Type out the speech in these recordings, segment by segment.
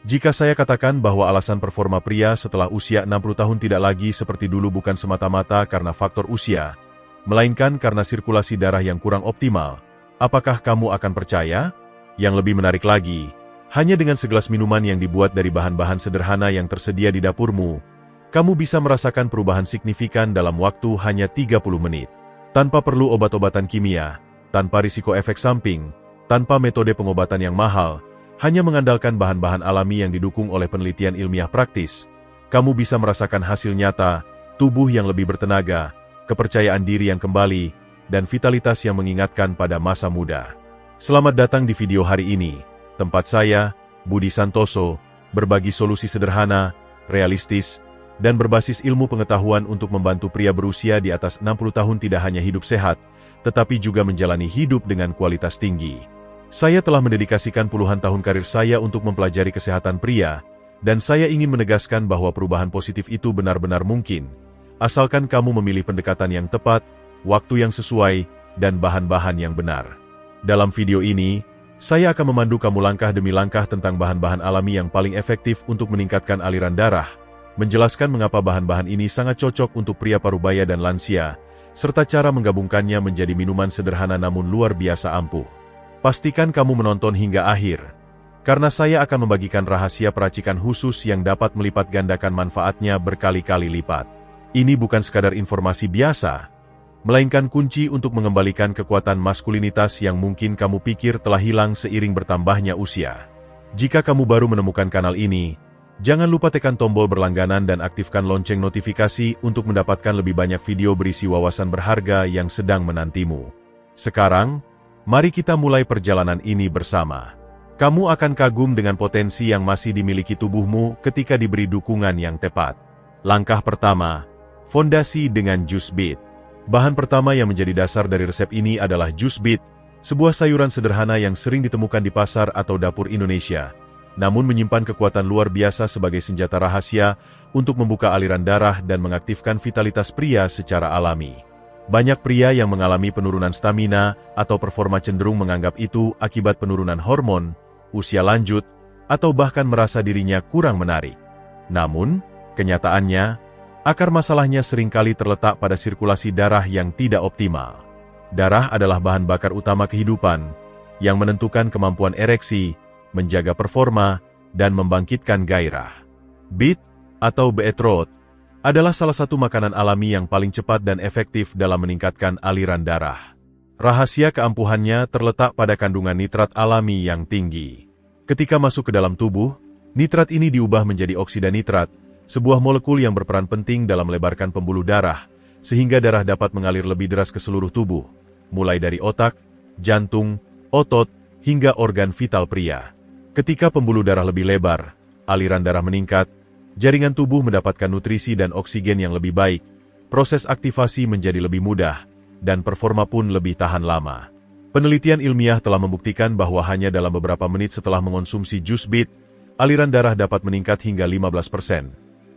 Jika saya katakan bahwa alasan performa pria setelah usia 60 tahun tidak lagi seperti dulu bukan semata-mata karena faktor usia, melainkan karena sirkulasi darah yang kurang optimal, apakah kamu akan percaya? Yang lebih menarik lagi, hanya dengan segelas minuman yang dibuat dari bahan-bahan sederhana yang tersedia di dapurmu, kamu bisa merasakan perubahan signifikan dalam waktu hanya 30 menit. Tanpa perlu obat-obatan kimia, tanpa risiko efek samping, tanpa metode pengobatan yang mahal, hanya mengandalkan bahan-bahan alami yang didukung oleh penelitian ilmiah praktis, kamu bisa merasakan hasil nyata, tubuh yang lebih bertenaga, kepercayaan diri yang kembali, dan vitalitas yang mengingatkan pada masa muda. Selamat datang di video hari ini. Tempat saya, Budi Santoso, berbagi solusi sederhana, realistis, dan berbasis ilmu pengetahuan untuk membantu pria berusia di atas 60 tahun tidak hanya hidup sehat, tetapi juga menjalani hidup dengan kualitas tinggi. Saya telah mendedikasikan puluhan tahun karir saya untuk mempelajari kesehatan pria, dan saya ingin menegaskan bahwa perubahan positif itu benar-benar mungkin, asalkan kamu memilih pendekatan yang tepat, waktu yang sesuai, dan bahan-bahan yang benar. Dalam video ini, saya akan memandu kamu langkah demi langkah tentang bahan-bahan alami yang paling efektif untuk meningkatkan aliran darah, menjelaskan mengapa bahan-bahan ini sangat cocok untuk pria parubaya dan lansia, serta cara menggabungkannya menjadi minuman sederhana namun luar biasa ampuh. Pastikan kamu menonton hingga akhir, karena saya akan membagikan rahasia peracikan khusus yang dapat melipat gandakan manfaatnya berkali-kali lipat. Ini bukan sekadar informasi biasa, melainkan kunci untuk mengembalikan kekuatan maskulinitas yang mungkin kamu pikir telah hilang seiring bertambahnya usia. Jika kamu baru menemukan kanal ini, jangan lupa tekan tombol berlangganan dan aktifkan lonceng notifikasi untuk mendapatkan lebih banyak video berisi wawasan berharga yang sedang menantimu. Sekarang, mari kita mulai perjalanan ini bersama. Kamu akan kagum dengan potensi yang masih dimiliki tubuhmu ketika diberi dukungan yang tepat. Langkah pertama, fondasi dengan jus beet. Bahan pertama yang menjadi dasar dari resep ini adalah jus beet, sebuah sayuran sederhana yang sering ditemukan di pasar atau dapur Indonesia, namun menyimpan kekuatan luar biasa sebagai senjata rahasia untuk membuka aliran darah dan mengaktifkan vitalitas pria secara alami. Banyak pria yang mengalami penurunan stamina atau performa cenderung menganggap itu akibat penurunan hormon, usia lanjut, atau bahkan merasa dirinya kurang menarik. Namun, kenyataannya, akar masalahnya seringkali terletak pada sirkulasi darah yang tidak optimal. Darah adalah bahan bakar utama kehidupan, yang menentukan kemampuan ereksi, menjaga performa, dan membangkitkan gairah. Beet, atau beetroot, adalah salah satu makanan alami yang paling cepat dan efektif dalam meningkatkan aliran darah. Rahasia keampuhannya terletak pada kandungan nitrat alami yang tinggi. Ketika masuk ke dalam tubuh, nitrat ini diubah menjadi oksida nitrat, sebuah molekul yang berperan penting dalam melebarkan pembuluh darah, sehingga darah dapat mengalir lebih deras ke seluruh tubuh, mulai dari otak, jantung, otot, hingga organ vital pria. Ketika pembuluh darah lebih lebar, aliran darah meningkat, jaringan tubuh mendapatkan nutrisi dan oksigen yang lebih baik, proses aktivasi menjadi lebih mudah, dan performa pun lebih tahan lama. Penelitian ilmiah telah membuktikan bahwa hanya dalam beberapa menit setelah mengonsumsi jus beet, aliran darah dapat meningkat hingga 15%.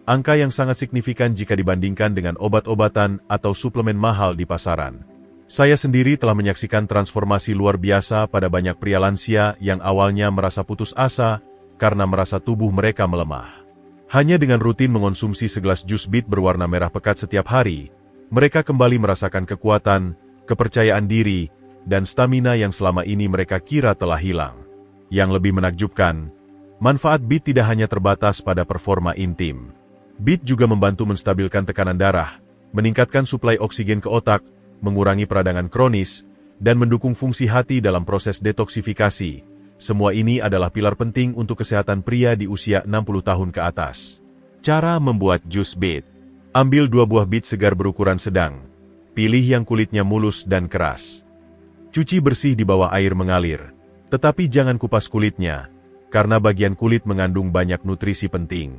Angka yang sangat signifikan jika dibandingkan dengan obat-obatan atau suplemen mahal di pasaran. Saya sendiri telah menyaksikan transformasi luar biasa pada banyak pria lansia yang awalnya merasa putus asa karena merasa tubuh mereka melemah. Hanya dengan rutin mengonsumsi segelas jus beet berwarna merah pekat setiap hari, mereka kembali merasakan kekuatan, kepercayaan diri, dan stamina yang selama ini mereka kira telah hilang. Yang lebih menakjubkan, manfaat beet tidak hanya terbatas pada performa intim. Beet juga membantu menstabilkan tekanan darah, meningkatkan suplai oksigen ke otak, mengurangi peradangan kronis, dan mendukung fungsi hati dalam proses detoksifikasi. Semua ini adalah pilar penting untuk kesehatan pria di usia 60 tahun ke atas. Cara membuat jus beet. Ambil 2 buah beet segar berukuran sedang. Pilih yang kulitnya mulus dan keras. Cuci bersih di bawah air mengalir. Tetapi jangan kupas kulitnya, karena bagian kulit mengandung banyak nutrisi penting.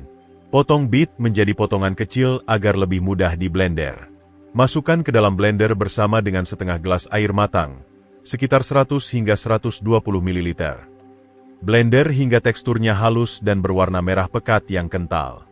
Potong beet menjadi potongan kecil agar lebih mudah di blender. Masukkan ke dalam blender bersama dengan setengah gelas air matang, sekitar 100 hingga 120 ml. Blender hingga teksturnya halus dan berwarna merah pekat yang kental.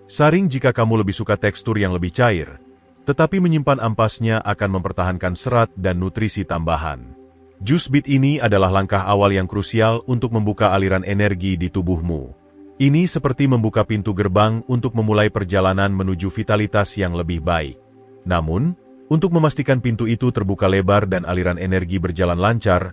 Saring jika kamu lebih suka tekstur yang lebih cair, tetapi menyimpan ampasnya akan mempertahankan serat dan nutrisi tambahan. Jus beet ini adalah langkah awal yang krusial untuk membuka aliran energi di tubuhmu. Ini seperti membuka pintu gerbang untuk memulai perjalanan menuju vitalitas yang lebih baik. Namun, untuk memastikan pintu itu terbuka lebar dan aliran energi berjalan lancar,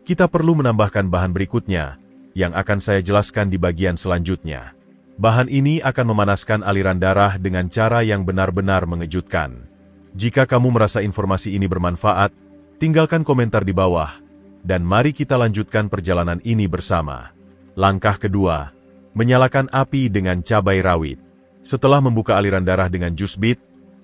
kita perlu menambahkan bahan berikutnya, yang akan saya jelaskan di bagian selanjutnya. Bahan ini akan memanaskan aliran darah dengan cara yang benar-benar mengejutkan. Jika kamu merasa informasi ini bermanfaat, tinggalkan komentar di bawah, dan mari kita lanjutkan perjalanan ini bersama. Langkah kedua, menyalakan api dengan cabai rawit. Setelah membuka aliran darah dengan jus bit,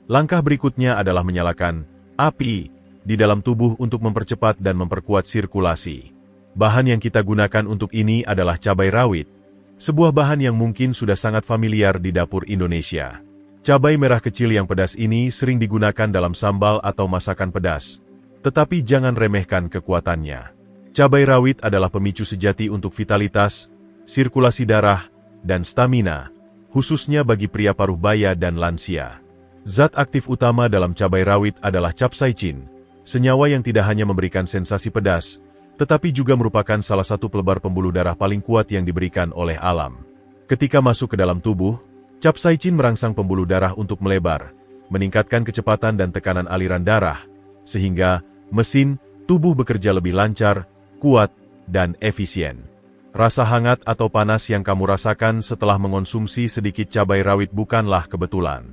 langkah berikutnya adalah menyalakan api di dalam tubuh untuk mempercepat dan memperkuat sirkulasi. Bahan yang kita gunakan untuk ini adalah cabai rawit, sebuah bahan yang mungkin sudah sangat familiar di dapur Indonesia. Cabai merah kecil yang pedas ini sering digunakan dalam sambal atau masakan pedas, tetapi jangan remehkan kekuatannya. Cabai rawit adalah pemicu sejati untuk vitalitas, sirkulasi darah, dan stamina, khususnya bagi pria paruh baya dan lansia. Zat aktif utama dalam cabai rawit adalah capsaicin, senyawa yang tidak hanya memberikan sensasi pedas, tetapi juga merupakan salah satu pelebar pembuluh darah paling kuat yang diberikan oleh alam. Ketika masuk ke dalam tubuh, capsaicin merangsang pembuluh darah untuk melebar, meningkatkan kecepatan dan tekanan aliran darah, sehingga mesin tubuh bekerja lebih lancar, kuat, dan efisien. Rasa hangat atau panas yang kamu rasakan setelah mengonsumsi sedikit cabai rawit bukanlah kebetulan.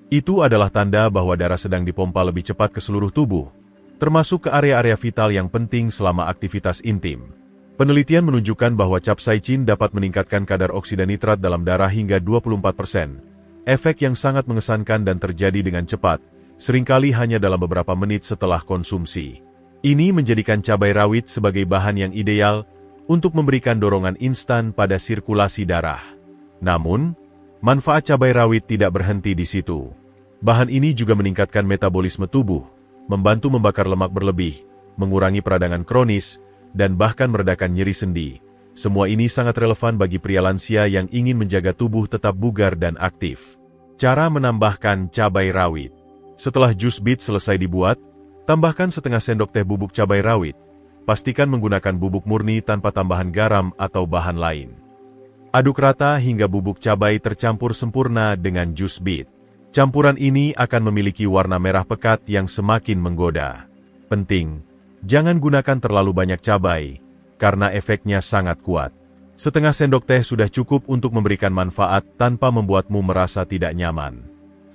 Itu adalah tanda bahwa darah sedang dipompa lebih cepat ke seluruh tubuh, termasuk ke area-area vital yang penting selama aktivitas intim. Penelitian menunjukkan bahwa capsaicin dapat meningkatkan kadar oksida nitrat dalam darah hingga 24%. Efek yang sangat mengesankan dan terjadi dengan cepat, seringkali hanya dalam beberapa menit setelah konsumsi. Ini menjadikan cabai rawit sebagai bahan yang ideal untuk memberikan dorongan instan pada sirkulasi darah. Namun, manfaat cabai rawit tidak berhenti di situ. Bahan ini juga meningkatkan metabolisme tubuh, membantu membakar lemak berlebih, mengurangi peradangan kronis, dan bahkan meredakan nyeri sendi. Semua ini sangat relevan bagi pria lansia yang ingin menjaga tubuh tetap bugar dan aktif. Cara menambahkan cabai rawit. Setelah jus bit selesai dibuat, tambahkan setengah sendok teh bubuk cabai rawit. Pastikan menggunakan bubuk murni tanpa tambahan garam atau bahan lain. Aduk rata hingga bubuk cabai tercampur sempurna dengan jus bit. Campuran ini akan memiliki warna merah pekat yang semakin menggoda. Penting, jangan gunakan terlalu banyak cabai, karena efeknya sangat kuat. Setengah sendok teh sudah cukup untuk memberikan manfaat tanpa membuatmu merasa tidak nyaman.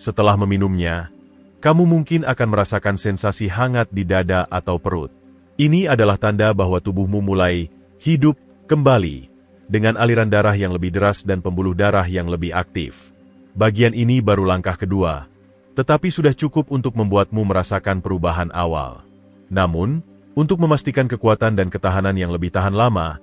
Setelah meminumnya, kamu mungkin akan merasakan sensasi hangat di dada atau perut. Ini adalah tanda bahwa tubuhmu mulai hidup kembali, dengan aliran darah yang lebih deras dan pembuluh darah yang lebih aktif. Bagian ini baru langkah kedua, tetapi sudah cukup untuk membuatmu merasakan perubahan awal. Namun, untuk memastikan kekuatan dan ketahanan yang lebih tahan lama,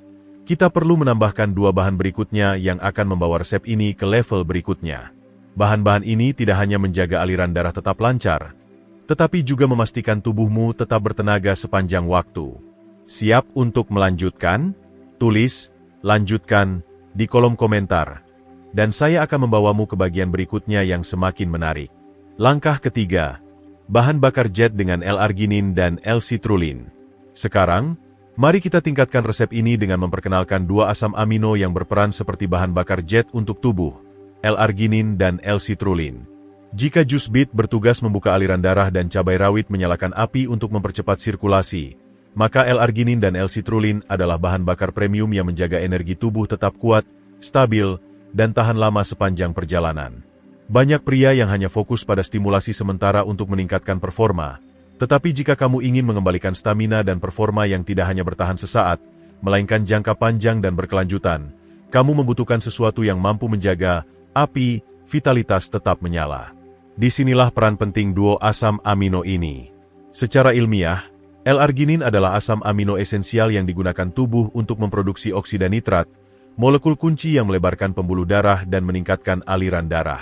kita perlu menambahkan dua bahan berikutnya yang akan membawa resep ini ke level berikutnya. Bahan-bahan ini tidak hanya menjaga aliran darah tetap lancar, tetapi juga memastikan tubuhmu tetap bertenaga sepanjang waktu. Siap untuk melanjutkan? Tulis, lanjutkan, di kolom komentar. Dan saya akan membawamu ke bagian berikutnya yang semakin menarik. Langkah ketiga, bahan bakar jet dengan L-arginin dan L-citrulline. Sekarang, mari kita tingkatkan resep ini dengan memperkenalkan dua asam amino yang berperan seperti bahan bakar jet untuk tubuh, L-arginin dan L-citrulline. Jika jus bit bertugas membuka aliran darah dan cabai rawit menyalakan api untuk mempercepat sirkulasi, maka L-arginin dan L-citrulline adalah bahan bakar premium yang menjaga energi tubuh tetap kuat, stabil, dan tahan lama sepanjang perjalanan. Banyak pria yang hanya fokus pada stimulasi sementara untuk meningkatkan performa, tetapi jika kamu ingin mengembalikan stamina dan performa yang tidak hanya bertahan sesaat, melainkan jangka panjang dan berkelanjutan, kamu membutuhkan sesuatu yang mampu menjaga api vitalitas tetap menyala. Disinilah peran penting duo asam amino ini. Secara ilmiah, L-arginin adalah asam amino esensial yang digunakan tubuh untuk memproduksi oksida nitrat, molekul kunci yang melebarkan pembuluh darah dan meningkatkan aliran darah.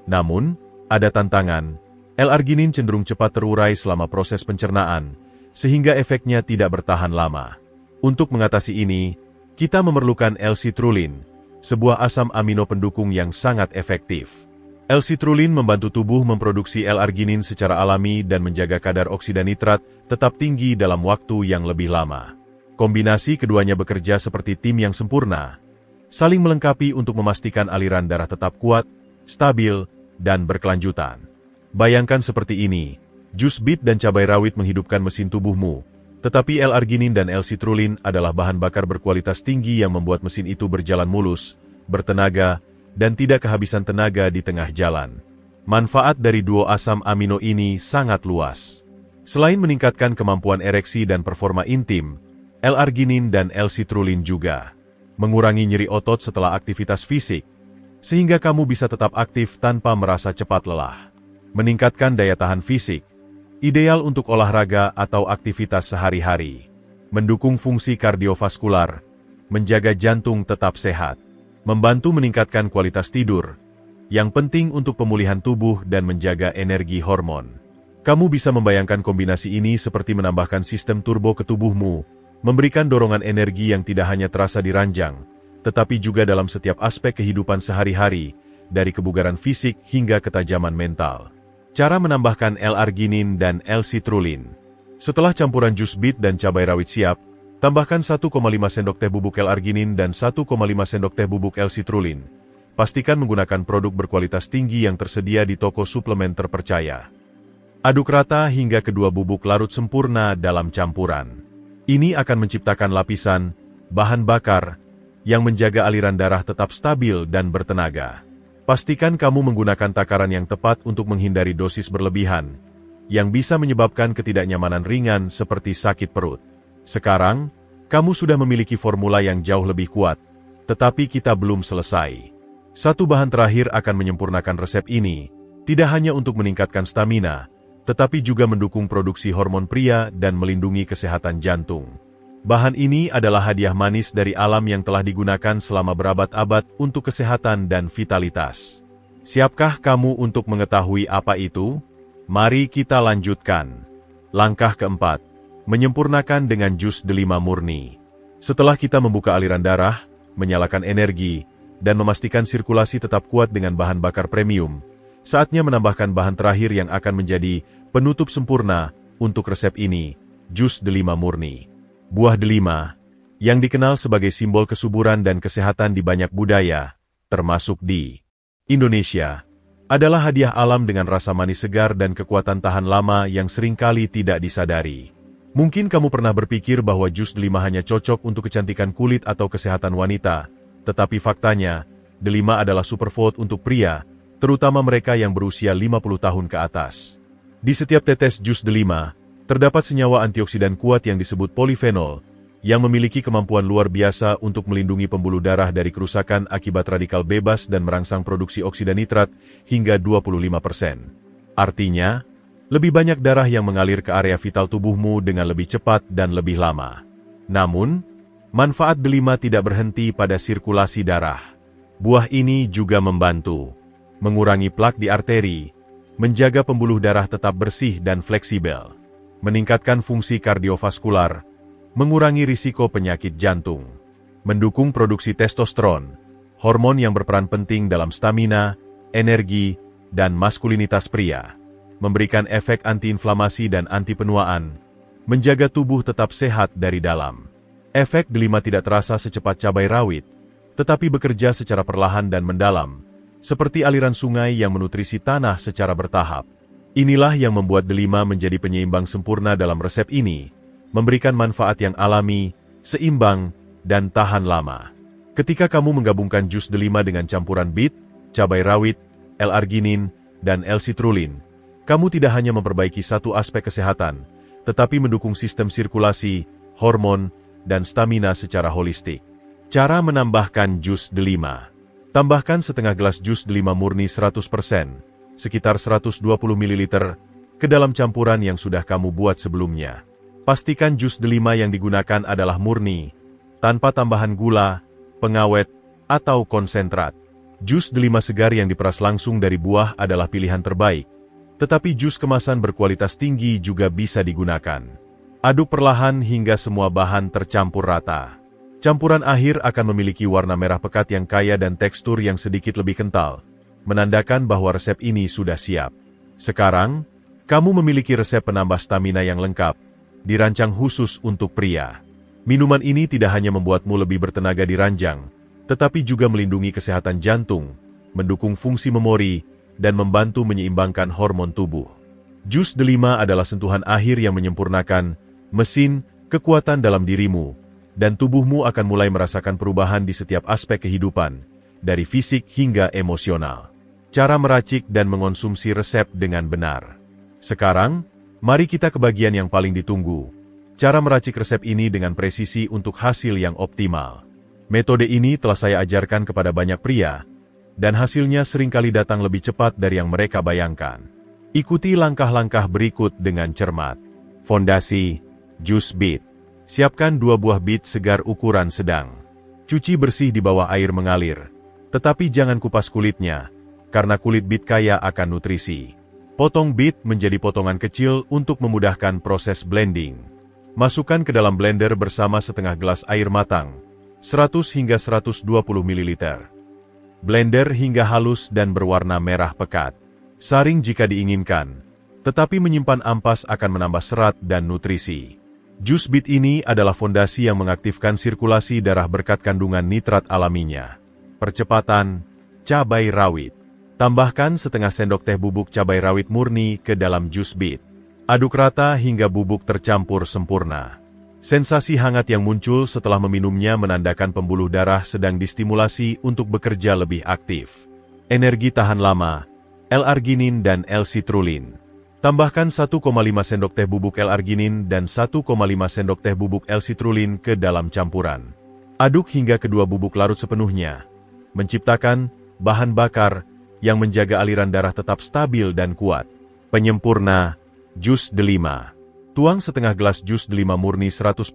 Namun, ada tantangan. L-arginin cenderung cepat terurai selama proses pencernaan, sehingga efeknya tidak bertahan lama. Untuk mengatasi ini, kita memerlukan L-citrulline, sebuah asam amino pendukung yang sangat efektif. L-citrulline membantu tubuh memproduksi L-arginin secara alami dan menjaga kadar oksida nitrat tetap tinggi dalam waktu yang lebih lama. Kombinasi keduanya bekerja seperti tim yang sempurna, saling melengkapi untuk memastikan aliran darah tetap kuat, stabil, dan berkelanjutan. Bayangkan seperti ini, jus bit dan cabai rawit menghidupkan mesin tubuhmu, tetapi L-arginin dan L-citrulline adalah bahan bakar berkualitas tinggi yang membuat mesin itu berjalan mulus, bertenaga, dan tidak kehabisan tenaga di tengah jalan. Manfaat dari duo asam amino ini sangat luas. Selain meningkatkan kemampuan ereksi dan performa intim, L-arginin dan L-citrulline juga mengurangi nyeri otot setelah aktivitas fisik, sehingga kamu bisa tetap aktif tanpa merasa cepat lelah. Meningkatkan daya tahan fisik, ideal untuk olahraga atau aktivitas sehari-hari. Mendukung fungsi kardiovaskular, menjaga jantung tetap sehat, membantu meningkatkan kualitas tidur, yang penting untuk pemulihan tubuh dan menjaga energi hormon. Kamu bisa membayangkan kombinasi ini seperti menambahkan sistem turbo ke tubuhmu, memberikan dorongan energi yang tidak hanya terasa di ranjang, tetapi juga dalam setiap aspek kehidupan sehari-hari, dari kebugaran fisik hingga ketajaman mental. Cara menambahkan L-arginin dan L-citrulline. Setelah campuran jus bit dan cabai rawit siap, tambahkan 1,5 sendok teh bubuk L-arginin dan 1,5 sendok teh bubuk L-citrulline. Pastikan menggunakan produk berkualitas tinggi yang tersedia di toko suplemen terpercaya. Aduk rata hingga kedua bubuk larut sempurna dalam campuran. Ini akan menciptakan lapisan, bahan bakar, yang menjaga aliran darah tetap stabil dan bertenaga. Pastikan kamu menggunakan takaran yang tepat untuk menghindari dosis berlebihan, yang bisa menyebabkan ketidaknyamanan ringan seperti sakit perut. Sekarang, kamu sudah memiliki formula yang jauh lebih kuat, tetapi kita belum selesai. Satu bahan terakhir akan menyempurnakan resep ini, tidak hanya untuk meningkatkan stamina, tetapi juga mendukung produksi hormon pria dan melindungi kesehatan jantung. Bahan ini adalah hadiah manis dari alam yang telah digunakan selama berabad-abad untuk kesehatan dan vitalitas. Siapkah kamu untuk mengetahui apa itu? Mari kita lanjutkan. Langkah keempat, menyempurnakan dengan jus delima murni. Setelah kita membuka aliran darah, menyalakan energi, dan memastikan sirkulasi tetap kuat dengan bahan bakar premium, saatnya menambahkan bahan terakhir yang akan menjadi penutup sempurna untuk resep ini, jus delima murni. Buah delima, yang dikenal sebagai simbol kesuburan dan kesehatan di banyak budaya, termasuk di Indonesia, adalah hadiah alam dengan rasa manis segar dan kekuatan tahan lama yang seringkali tidak disadari. Mungkin kamu pernah berpikir bahwa jus delima hanya cocok untuk kecantikan kulit atau kesehatan wanita, tetapi faktanya, delima adalah superfood untuk pria, terutama mereka yang berusia 50 tahun ke atas. Di setiap tetes jus delima, terdapat senyawa antioksidan kuat yang disebut polifenol, yang memiliki kemampuan luar biasa untuk melindungi pembuluh darah dari kerusakan akibat radikal bebas dan merangsang produksi oksida nitrat hingga 25%. Artinya, lebih banyak darah yang mengalir ke area vital tubuhmu dengan lebih cepat dan lebih lama. Namun, manfaat delima tidak berhenti pada sirkulasi darah. Buah ini juga membantu mengurangi plak di arteri, menjaga pembuluh darah tetap bersih dan fleksibel, meningkatkan fungsi kardiovaskular, mengurangi risiko penyakit jantung, mendukung produksi testosteron, hormon yang berperan penting dalam stamina, energi, dan maskulinitas pria, memberikan efek antiinflamasi dan anti penuaan, menjaga tubuh tetap sehat dari dalam. Efek delima tidak terasa secepat cabai rawit, tetapi bekerja secara perlahan dan mendalam, seperti aliran sungai yang menutrisi tanah secara bertahap. Inilah yang membuat delima menjadi penyeimbang sempurna dalam resep ini, memberikan manfaat yang alami, seimbang, dan tahan lama. Ketika kamu menggabungkan jus delima dengan campuran bit, cabai rawit, L-arginin, dan L-citrulline, kamu tidak hanya memperbaiki satu aspek kesehatan, tetapi mendukung sistem sirkulasi, hormon, dan stamina secara holistik. Cara menambahkan jus delima. Tambahkan setengah gelas jus delima murni 100%, sekitar 120 ml, ke dalam campuran yang sudah kamu buat sebelumnya. Pastikan jus delima yang digunakan adalah murni, tanpa tambahan gula, pengawet, atau konsentrat. Jus delima segar yang diperas langsung dari buah adalah pilihan terbaik, tetapi jus kemasan berkualitas tinggi juga bisa digunakan. Aduk perlahan hingga semua bahan tercampur rata. Campuran akhir akan memiliki warna merah pekat yang kaya dan tekstur yang sedikit lebih kental, menandakan bahwa resep ini sudah siap. Sekarang, kamu memiliki resep penambah stamina yang lengkap, dirancang khusus untuk pria. Minuman ini tidak hanya membuatmu lebih bertenaga di ranjang, tetapi juga melindungi kesehatan jantung, mendukung fungsi memori, dan membantu menyeimbangkan hormon tubuh. Jus delima adalah sentuhan akhir yang menyempurnakan mesin kekuatan dalam dirimu, dan tubuhmu akan mulai merasakan perubahan di setiap aspek kehidupan, dari fisik hingga emosional. Cara meracik dan mengonsumsi resep dengan benar. Sekarang, mari kita ke bagian yang paling ditunggu. Cara meracik resep ini dengan presisi untuk hasil yang optimal. Metode ini telah saya ajarkan kepada banyak pria, dan hasilnya seringkali datang lebih cepat dari yang mereka bayangkan. Ikuti langkah-langkah berikut dengan cermat. Fondasi, jus bit. Siapkan 2 buah bit segar ukuran sedang. Cuci bersih di bawah air mengalir. Tetapi jangan kupas kulitnya, karena kulit bit kaya akan nutrisi. Potong bit menjadi potongan kecil untuk memudahkan proses blending. Masukkan ke dalam blender bersama setengah gelas air matang, 100 hingga 120 ml. Blender hingga halus dan berwarna merah pekat. Saring jika diinginkan, tetapi menyimpan ampas akan menambah serat dan nutrisi. Jus bit ini adalah fondasi yang mengaktifkan sirkulasi darah berkat kandungan nitrat alaminya. Percepatan, cabai rawit. Tambahkan setengah sendok teh bubuk cabai rawit murni ke dalam jus bit. Aduk rata hingga bubuk tercampur sempurna. Sensasi hangat yang muncul setelah meminumnya menandakan pembuluh darah sedang distimulasi untuk bekerja lebih aktif. Energi tahan lama, L-arginin dan L-citrulline. Tambahkan 1,5 sendok teh bubuk L-arginin dan 1,5 sendok teh bubuk L-citrulline ke dalam campuran. Aduk hingga kedua bubuk larut sepenuhnya, menciptakan bahan bakar yang menjaga aliran darah tetap stabil dan kuat. Penyempurna, jus delima. Tuang setengah gelas jus delima murni 100%,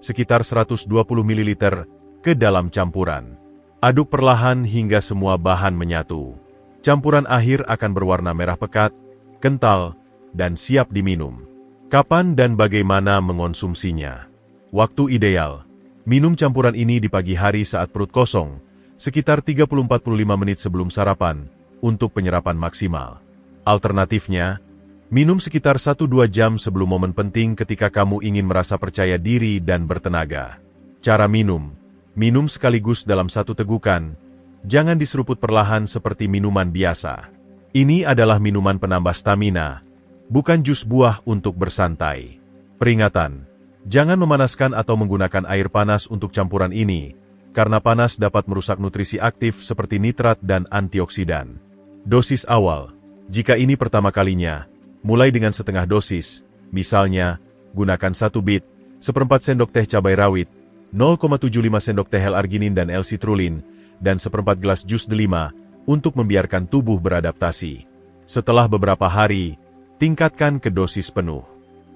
sekitar 120 ml, ke dalam campuran. Aduk perlahan hingga semua bahan menyatu. Campuran akhir akan berwarna merah pekat, kental, dan siap diminum. Kapan dan bagaimana mengonsumsinya? Waktu ideal. Minum campuran ini di pagi hari saat perut kosong, sekitar 30-45 menit sebelum sarapan, untuk penyerapan maksimal. Alternatifnya, minum sekitar 1-2 jam sebelum momen penting ketika kamu ingin merasa percaya diri dan bertenaga. Cara minum. Minum sekaligus dalam 1 tegukan, jangan diseruput perlahan seperti minuman biasa. Ini adalah minuman penambah stamina, bukan jus buah untuk bersantai. Peringatan, jangan memanaskan atau menggunakan air panas untuk campuran ini, karena panas dapat merusak nutrisi aktif seperti nitrat dan antioksidan. Dosis awal, jika ini pertama kalinya, mulai dengan setengah dosis, misalnya, gunakan 1 bit, 1/4 sendok teh cabai rawit, 0,75 sendok teh L-arginin dan L-citrulline, dan 1/4 gelas jus delima, untuk membiarkan tubuh beradaptasi. Setelah beberapa hari, tingkatkan ke dosis penuh.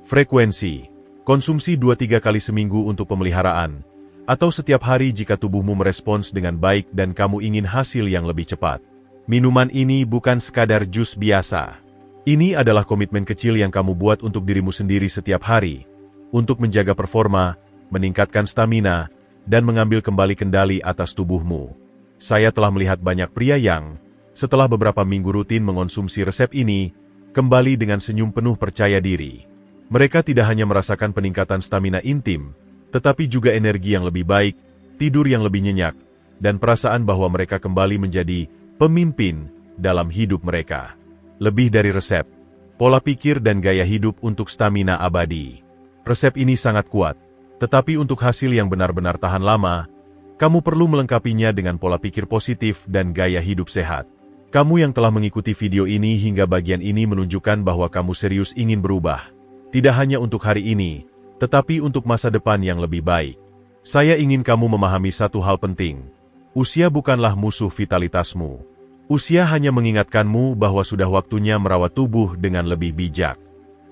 Frekuensi, konsumsi 2-3 kali seminggu untuk pemeliharaan, atau setiap hari jika tubuhmu merespons dengan baik dan kamu ingin hasil yang lebih cepat. Minuman ini bukan sekadar jus biasa. Ini adalah komitmen kecil yang kamu buat untuk dirimu sendiri setiap hari, untuk menjaga performa, meningkatkan stamina, dan mengambil kembali kendali atas tubuhmu. Saya telah melihat banyak pria yang, setelah beberapa minggu rutin mengonsumsi resep ini, kembali dengan senyum penuh percaya diri. Mereka tidak hanya merasakan peningkatan stamina intim, tetapi juga energi yang lebih baik, tidur yang lebih nyenyak, dan perasaan bahwa mereka kembali menjadi pemimpin dalam hidup mereka. Lebih dari resep, pola pikir dan gaya hidup untuk stamina abadi. Resep ini sangat kuat, tetapi untuk hasil yang benar-benar tahan lama, kamu perlu melengkapinya dengan pola pikir positif dan gaya hidup sehat. Kamu yang telah mengikuti video ini hingga bagian ini menunjukkan bahwa kamu serius ingin berubah. Tidak hanya untuk hari ini, tetapi untuk masa depan yang lebih baik. Saya ingin kamu memahami satu hal penting. Usia bukanlah musuh vitalitasmu. Usia hanya mengingatkanmu bahwa sudah waktunya merawat tubuh dengan lebih bijak.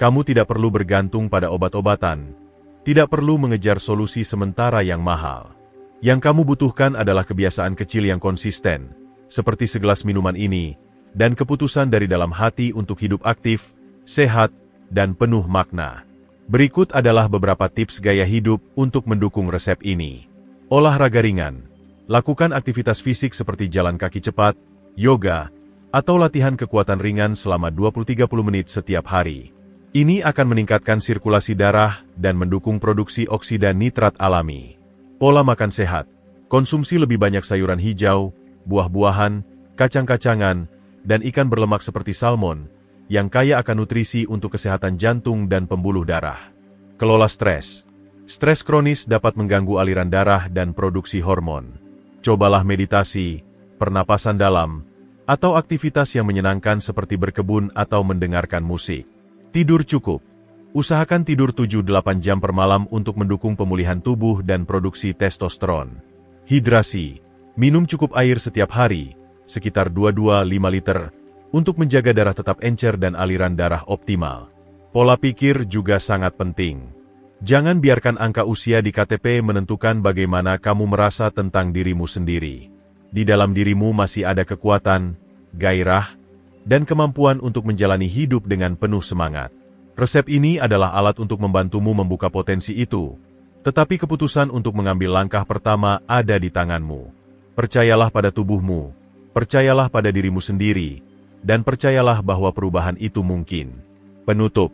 Kamu tidak perlu bergantung pada obat-obatan. Tidak perlu mengejar solusi sementara yang mahal. Yang kamu butuhkan adalah kebiasaan kecil yang konsisten, seperti segelas minuman ini, dan keputusan dari dalam hati untuk hidup aktif, sehat, dan penuh makna. Berikut adalah beberapa tips gaya hidup untuk mendukung resep ini. Olahraga ringan. Lakukan aktivitas fisik seperti jalan kaki cepat, yoga, atau latihan kekuatan ringan selama 20-30 menit setiap hari. Ini akan meningkatkan sirkulasi darah dan mendukung produksi oksida nitrat alami. Pola makan sehat. Konsumsi lebih banyak sayuran hijau, buah-buahan, kacang-kacangan, dan ikan berlemak seperti salmon, yang kaya akan nutrisi untuk kesehatan jantung dan pembuluh darah. Kelola stres. Stres kronis dapat mengganggu aliran darah dan produksi hormon. Cobalah meditasi, pernapasan dalam, atau aktivitas yang menyenangkan seperti berkebun atau mendengarkan musik. Tidur cukup. Usahakan tidur 7-8 jam per malam untuk mendukung pemulihan tubuh dan produksi testosteron. Hidrasi. Minum cukup air setiap hari, sekitar 2-5 liter, untuk menjaga darah tetap encer dan aliran darah optimal. Pola pikir juga sangat penting. Jangan biarkan angka usia di KTP menentukan bagaimana kamu merasa tentang dirimu sendiri. Di dalam dirimu masih ada kekuatan, gairah, dan kemampuan untuk menjalani hidup dengan penuh semangat. Resep ini adalah alat untuk membantumu membuka potensi itu. Tetapi keputusan untuk mengambil langkah pertama ada di tanganmu. Percayalah pada tubuhmu, percayalah pada dirimu sendiri, dan percayalah bahwa perubahan itu mungkin. Penutup.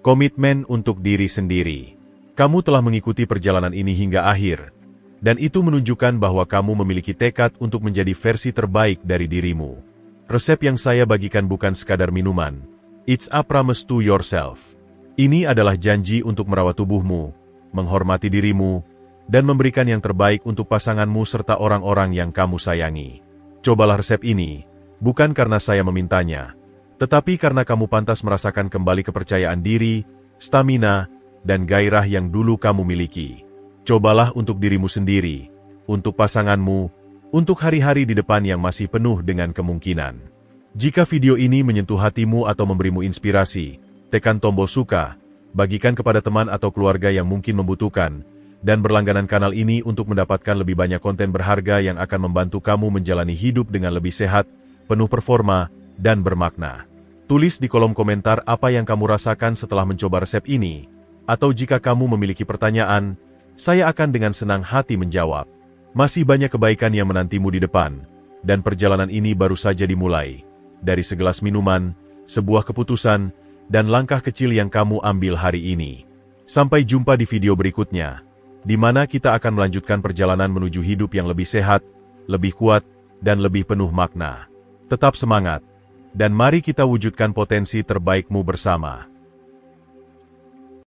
Komitmen untuk diri sendiri. Kamu telah mengikuti perjalanan ini hingga akhir, dan itu menunjukkan bahwa kamu memiliki tekad untuk menjadi versi terbaik dari dirimu. Resep yang saya bagikan bukan sekadar minuman. It's a promise to yourself. Ini adalah janji untuk merawat tubuhmu, menghormati dirimu, dan memberikan yang terbaik untuk pasanganmu serta orang-orang yang kamu sayangi. Cobalah resep ini, bukan karena saya memintanya, tetapi karena kamu pantas merasakan kembali kepercayaan diri, stamina, dan gairah yang dulu kamu miliki. Cobalah untuk dirimu sendiri, untuk pasanganmu, untuk hari-hari di depan yang masih penuh dengan kemungkinan. Jika video ini menyentuh hatimu atau memberimu inspirasi, tekan tombol suka, bagikan kepada teman atau keluarga yang mungkin membutuhkan, dan berlangganan kanal ini untuk mendapatkan lebih banyak konten berharga yang akan membantu kamu menjalani hidup dengan lebih sehat, penuh performa, dan bermakna. Tulis di kolom komentar apa yang kamu rasakan setelah mencoba resep ini, atau jika kamu memiliki pertanyaan, saya akan dengan senang hati menjawab. Masih banyak kebaikan yang menantimu di depan, dan perjalanan ini baru saja dimulai. Dari segelas minuman, sebuah keputusan, dan langkah kecil yang kamu ambil hari ini. Sampai jumpa di video berikutnya, di mana kita akan melanjutkan perjalanan menuju hidup yang lebih sehat, lebih kuat, dan lebih penuh makna. Tetap semangat, dan mari kita wujudkan potensi terbaikmu bersama.